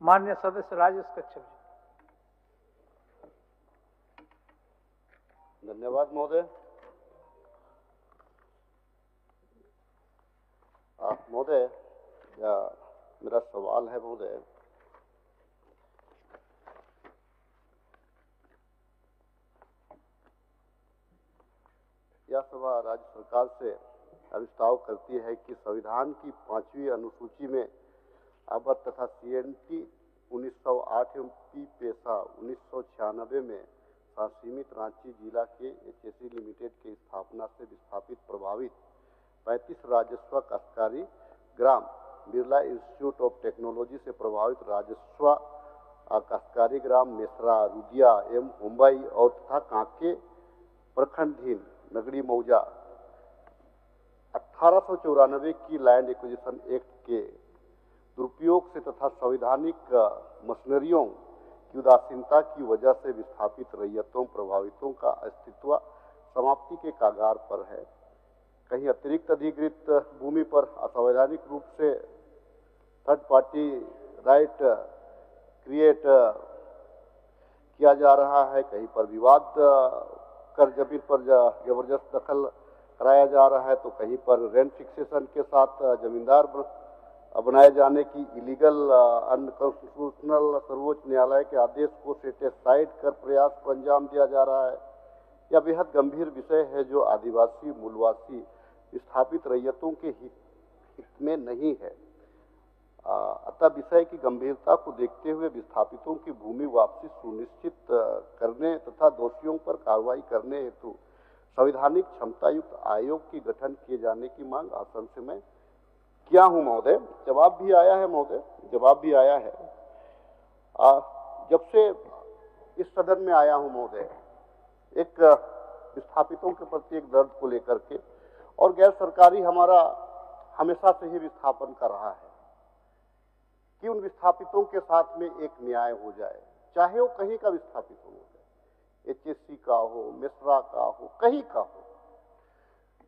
माननीय सदस्य राजेश कच्छप जी। धन्यवाद महोदय। महोदय, मेरा सवाल है महोदय, यह सभा राज्य सरकार से अविष्टाव करती है कि संविधान की 5वीं अनुसूची में अवध तथा CNT 1908 एवं पी पेशा 1996 में सीमित रांची जिला के HSE लिमिटेड की स्थापना से विस्थापित प्रभावित 35 राजस्व काश्तकारी ग्राम, बिरला इंस्टीट्यूट ऑफ टेक्नोलॉजी से प्रभावित राजस्व काश्तकारी ग्राम मेसरा, रुदिया एवं मुंबई और तथा कांके प्रखंडधीन नगरी मौजा 1894 की लैंड एक्विजिशन एक्ट के दुरुपयोग से तथा संवैधानिक मशीनरियों की उदासीनता की वजह से विस्थापित रैयतों प्रभावितों का अस्तित्व समाप्ति के कगार पर है। कहीं अतिरिक्त अधिकृत भूमि पर असंवैधानिक रूप से थर्ड पार्टी राइट क्रिएट किया जा रहा है, कहीं पर विवाद कर जमीन पर जबरदस्त दखल कराया जा रहा है, तो कहीं पर रेंट फिक्सेशन के साथ जमींदार बनाए जाने की इलीगल अनकॉन्स्टिट्यूशनल सर्वोच्च न्यायालय के आदेश को सेटिस्फाइड कर प्रयास को अंजाम दिया जा रहा है। यह बेहद गंभीर विषय है जो आदिवासी मूलवासी विस्थापित रैयतों के हित में नहीं है। अतः विषय की गंभीरता को देखते हुए विस्थापितों की भूमि वापसी सुनिश्चित करने तथा दोषियों पर कार्रवाई करने हेतु संवैधानिक क्षमतायुक्त आयोग की गठन किए जाने की मांग आसन से मैं किया हूं महोदय। जवाब भी आया है महोदय, जवाब भी आया है। जब से इस सदन में आया हूं महोदय, एक विस्थापितों के प्रति एक दर्द को लेकर के, और गैर सरकारी हमारा हमेशा से ही विस्थापन कर रहा है कि उन विस्थापितों के साथ में एक न्याय हो जाए, चाहे वो कहीं का विस्थापित हो, HSC का हो, मिश्रा का हो, कहीं का हो।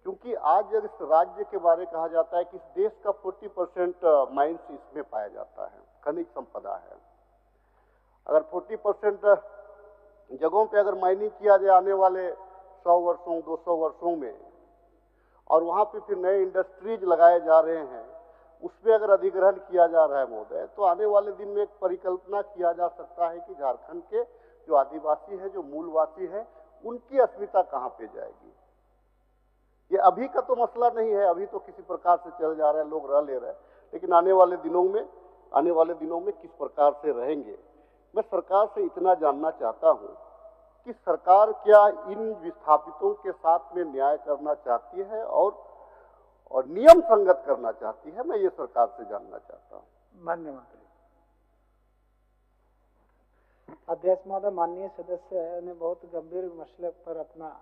क्योंकि आज अगर इस राज्य के बारे कहा जाता है कि इस देश का 40% माइंस इसमें पाया जाता है, खनिज संपदा है। अगर 40% जगहों पे अगर माइनिंग किया जाए आने वाले 100 वर्षों 200 वर्षों में, और वहां पे फिर नए इंडस्ट्रीज लगाए जा रहे हैं, उसमें अगर अधिग्रहण किया जा रहा है महोदय, तो आने वाले दिन में एक परिकल्पना किया जा सकता है कि झारखंड के जो आदिवासी है, जो मूलवासी है, उनकी अस्मिता कहां पे जाएगी। ये अभी का तो मसला नहीं है, अभी तो किसी प्रकार से चल जा रहा है, लोग रह ले रहे हैं, लेकिन आने वाले दिनों में किस प्रकार से रहेंगे। मैं सरकार से इतना जानना चाहता हूं कि सरकार क्या इन विस्थापितों के साथ में न्याय करना चाहती है और नियम संगत करना चाहती है। मैं ये सरकार से जानना चाहता हूं। माननीय मंत्री। अध्यक्ष महोदय, माननीय सदस्य ने बहुत गंभीर मसले पर अपना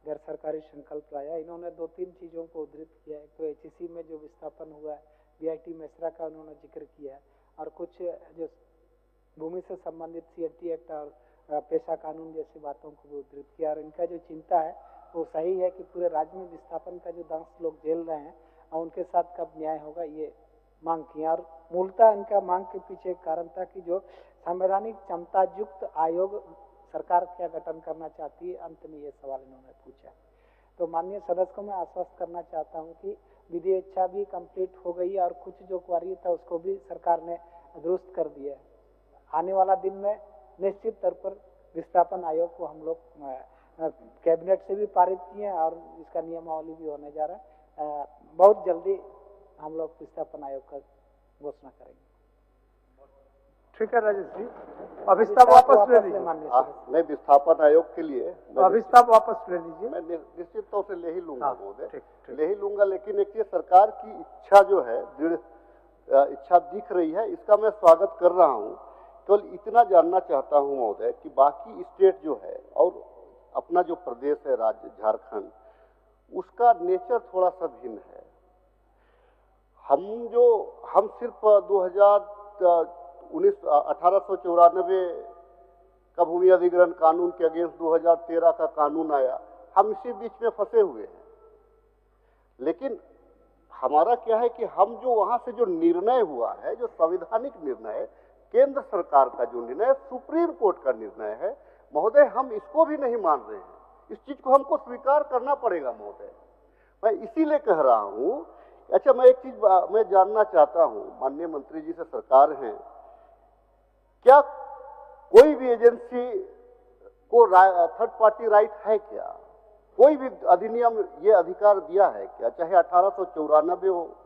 गैर सरकारी संकल्प लाया। इन्होंने 2-3 चीजों को उद्धृत किया है। तो HSC में जो विस्थापन हुआ है, BIT मेसरा का उन्होंने जिक्र किया है, और कुछ जो भूमि से संबंधित CNT एक्ट और पेशा कानून जैसी बातों को भी उद्धृत किया। और इनका जो चिंता है वो सही है कि पूरे राज्य में विस्थापन का जो दंश लोग झेल रहे हैं और उनके साथ कब न्याय होगा, ये मांग किया। और मूलतः इनका मांग के पीछे एक कारण था कि जो संवैधानिक क्षमतायुक्त आयोग सरकार क्या गठन करना चाहती है, अंत में ये सवाल इन्होंने पूछा। तो माननीय सदस्य को मैं आश्वस्त करना चाहता हूं कि विधि इच्छा भी कंप्लीट हो गई है और कुछ जो क्वारी था उसको भी सरकार ने दुरुस्त कर दिया है। आने वाला दिन में निश्चित तौर पर विस्थापन आयोग को हम लोग कैबिनेट से भी पारित किए हैं और इसका नियमावली भी होने जा रहा है। बहुत जल्दी हम लोग विस्थापन आयोग का घोषणा करेंगे। ठीक है राजेश जी, अभिस्ताप वापस ले लीजिए। नहीं, विस्थापन आयोग के लिए अभिस्ताप वापस ले लीजिए। मैं निश्चित तौर से ले ही लूंगा महोदय, ले ही लूंगा। लेकिन एक ये सरकार की इच्छा जो है, दृढ़ इच्छा दिख रही है, इसका मैं स्वागत कर रहा हूँ। केवल इतना जानना चाहता हूँ महोदय कि बाकी स्टेट जो है और अपना जो प्रदेश है, राज्य झारखंड, उसका नेचर थोड़ा सा भिन्न है। हम सिर्फ 1894 का भूमि अधिग्रहण कानून के अगेंस्ट 2013 का कानून आया, हम इसी बीच में फंसे हुए हैं। लेकिन हमारा क्या है कि हम जो वहां से जो निर्णय हुआ है, जो संवैधानिक निर्णय, केंद्र सरकार का जो निर्णय, सुप्रीम कोर्ट का निर्णय है महोदय, हम इसको भी नहीं मान रहे हैं। इस चीज को हमको स्वीकार करना पड़ेगा महोदय। मैं इसीलिए कह रहा हूं। अच्छा, मैं एक चीज मैं जानना चाहता हूं माननीय मंत्री जी से, सरकार है, क्या कोई भी एजेंसी को थर्ड पार्टी राइट है क्या? कोई भी अधिनियम ये अधिकार दिया है क्या? चाहे 1894 हो,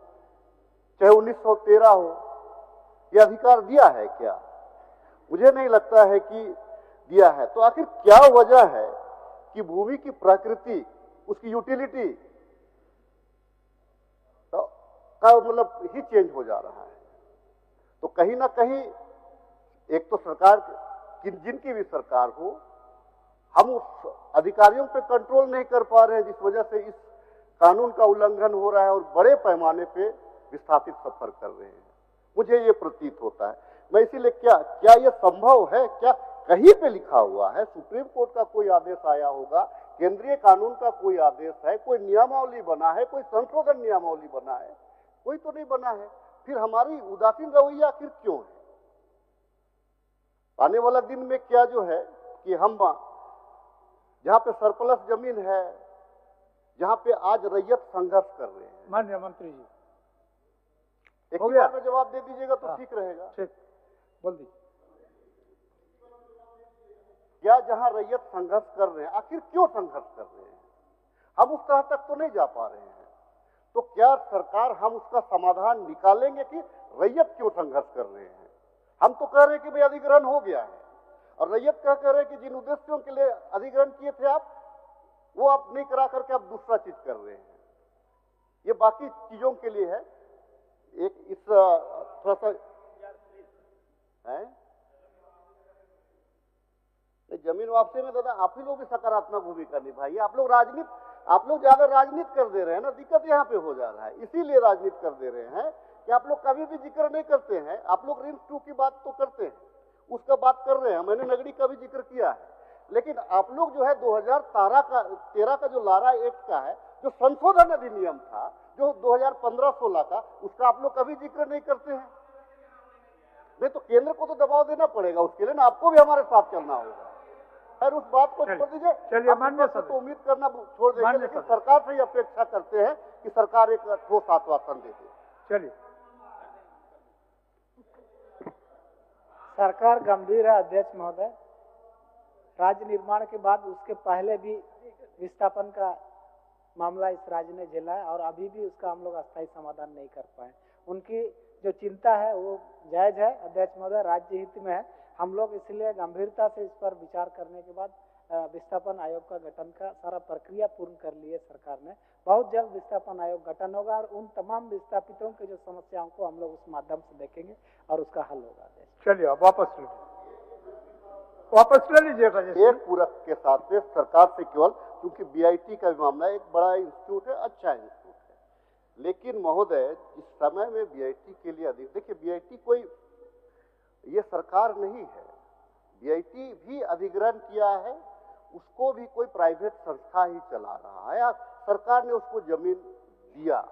चाहे 1913 हो, ये अधिकार दिया है क्या? मुझे नहीं लगता है कि दिया है। तो आखिर क्या वजह है कि भूमि की प्रकृति, उसकी यूटिलिटी तो का मतलब ही चेंज हो जा रहा है? तो कहीं ना कहीं एक तो सरकार, जिनकी भी सरकार हो, हम उस अधिकारियों पे कंट्रोल नहीं कर पा रहे हैं, जिस वजह से इस कानून का उल्लंघन हो रहा है और बड़े पैमाने पे विस्थापित सफर कर रहे हैं। मुझे ये प्रतीत होता है। मैं इसीलिए क्या यह संभव है? क्या कहीं पे लिखा हुआ है, सुप्रीम कोर्ट का कोई आदेश आया होगा, केंद्रीय कानून का कोई आदेश है, कोई नियमावली बना है, कोई संशोधन नियमावली बना है? कोई तो नहीं बना है। फिर हमारी उदासीन रवैया आखिर क्यों है? आने वाला दिन में क्या जो है कि हम जहां पे सरप्लस जमीन है, जहां पे आज रैयत संघर्ष कर रहे हैं। माननीय मंत्री जी, एक ही बार में जवाब दे दीजिएगा तो ठीक रहेगा। ठीक, बोल दीजिए। क्या जहां रैयत संघर्ष कर रहे हैं, आखिर क्यों संघर्ष कर रहे हैं? हम उस तरह तक तो नहीं जा पा रहे हैं। तो क्या सरकार, हम उसका समाधान निकालेंगे कि रैयत क्यों संघर्ष कर रहे हैं? हम तो कह रहे हैं कि भाई अधिग्रहण हो गया है, और रैयत क्या कह रहे हैं कि जिन उद्देश्यों के लिए अधिग्रहण किए थे आप, वो आप नहीं करा करके आप दूसरा चीज कर रहे हैं। ये बाकी चीजों के लिए है। एक इस थोड़ा सा है जमीन वापसी में दादा आप ही लोग भी सकारात्मक भूमिका निभाइए। आप लोग ज्यादा राजनीति कर दे रहे हैं ना, दिक्कत यहाँ पे हो जा रहा है। इसीलिए राजनीति कर दे रहे हैं कि आप लोग कभी भी जिक्र नहीं करते हैं। आप लोग रिम्स 2 की बात तो करते हैं, उसका बात कर रहे हैं, मैंने नगरी का भी जिक्र किया है, लेकिन आप लोग जो है 2013 का जो लारा एक्ट का है, जो संशोधन अधिनियम था, जो 2015-16 का, उसका आप लोग कभी जिक्र नहीं करते हैं। नहीं तो केंद्र को तो दबाव देना पड़ेगा उसके लिए ना, आपको भी हमारे साथ चलना होगा। खैर उस बात को छोड़ दीजिए। चलिए, माननीय तो उम्मीद करना छोड़ देंगे, लेकिन सरकार से ही अपेक्षा करते हैं कि सरकार एक ठोस आश्वासन दे दे। चलिए, सरकार गंभीर है अध्यक्ष महोदय। राज्य निर्माण के बाद उसके पहले भी विस्थापन का मामला इस राज्य ने झेला है, और अभी भी उसका हम लोग अस्थायी समाधान नहीं कर पाए। उनकी जो चिंता है वो जायज है अध्यक्ष महोदय, राज्य हित में है। हम लोग इसलिए गंभीरता से इस पर विचार करने के बाद विस्थापन आयोग का गठन का सारा प्रक्रिया पूर्ण कर ली है सरकार ने। बहुत जल्द विस्थापन आयोग गठन होगा, और उन तमाम विस्थापितों की जो समस्याओं को हम लोग उस माध्यम से देखेंगे और उसका हल होगा। चलिए, अब वापस ले लीजिए। एक पूरक के साथ में सरकार से केवल, क्योंकि बीआईटी का भी मामला एक बड़ा इंस्टीट्यूट है, अच्छा इंस्टीट्यूट है, लेकिन महोदय इस समय में बीआईटी के लिए अधिक, देखिए बीआईटी कोई ये सरकार नहीं है। बीआईटी भी अधिग्रहण किया है, उसको भी कोई प्राइवेट संस्था ही चला रहा है। सरकार ने उसको जमीन दिया,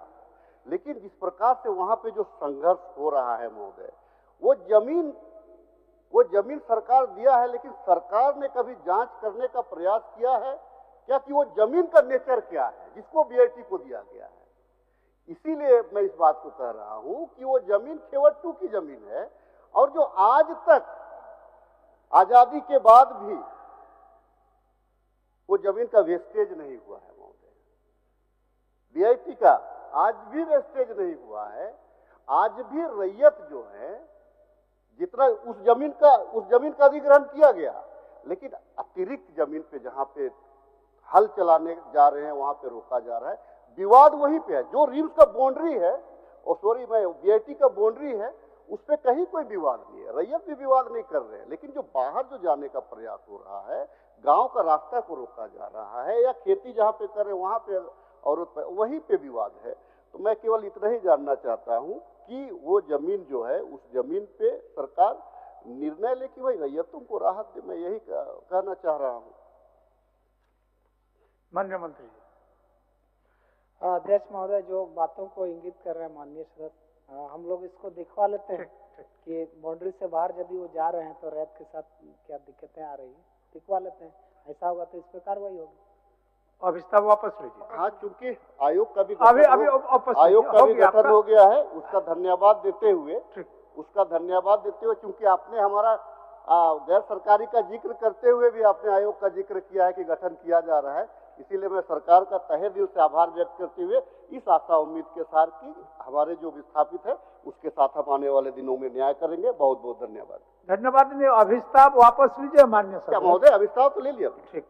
लेकिन जिस प्रकार से वहां पे जो संघर्ष हो रहा है महोदय, वो जमीन सरकार दिया है, लेकिन सरकार ने कभी जांच करने का प्रयास किया है क्या कि वो जमीन का नेचर क्या है जिसको बीआईटी को दिया गया है? इसीलिए मैं इस बात को कह रहा हूं कि वो जमीन खेवट 2 की जमीन है, और जो आज तक आजादी के बाद भी वो जमीन का वेस्टेज नहीं हुआ है महोदय। बीआईटी का आज भी वेस्टेज नहीं हुआ है। आज भी रैयत जो है, जितना उस जमीन का अधिग्रहण किया गया, लेकिन अतिरिक्त जमीन पे जहां पे हल चलाने जा रहे हैं वहां पे रोका जा रहा है। विवाद वहीं पे है। जो रिम्स का बाउंड्री है, बीआईटी का बाउंड्री है, उस पर कहीं कोई विवाद नहीं है। रैयत भी विवाद नहीं कर रहे हैं, लेकिन जो बाहर जो जाने का प्रयास हो रहा है, गांव का रास्ता को रोका जा रहा है, या खेती जहां पे कर रहे हैं वहां पे औरत पे, वहीं पे विवाद है। तो मैं केवल इतना ही जानना चाहता हूं कि वो जमीन जो है, उस जमीन पे सरकार निर्णय ले कि भाई रैयतों को राहत दे। मैं यही कहना चाह रहा हूं। माननीय मंत्री जी। अध्यक्ष महोदय, जो बातों को इंगित कर रहे हैं माननीय सदस्य, हम लोग इसको दिखवा लेते हैं। कि बाउंड्री से बाहर यदि वो जा रहे हैं तो रैत के साथ क्या दिक्कतें आ रही हैं, दिखवा लेते हैं, ऐसा होगा तो इस पर कार्रवाई होगी। अभिस्ताव वापस लीजिए। हाँ, चूंकि आयोग का भी अभी गठन अभी हो- वापस आयोग का हो भी गया गठन आपका। हो गया है, उसका धन्यवाद देते हुए ठीक। चूंकि आपने हमारा गैर सरकारी का जिक्र करते हुए भी आपने आयोग का जिक्र किया है कि गठन किया जा रहा है, इसीलिए मैं सरकार का तहे दिल से आभार व्यक्त करते हुए इस आशा उम्मीद के साथ कि हमारे जो विस्थापित है उसके साथ हम आने वाले दिनों में न्याय करेंगे। बहुत बहुत धन्यवाद। धन्यवाद। अभिस्ताव वापस लीजिए मान्य क्या सदस्य। महोदय, अभिस्ताव तो ले लिया? ठीक।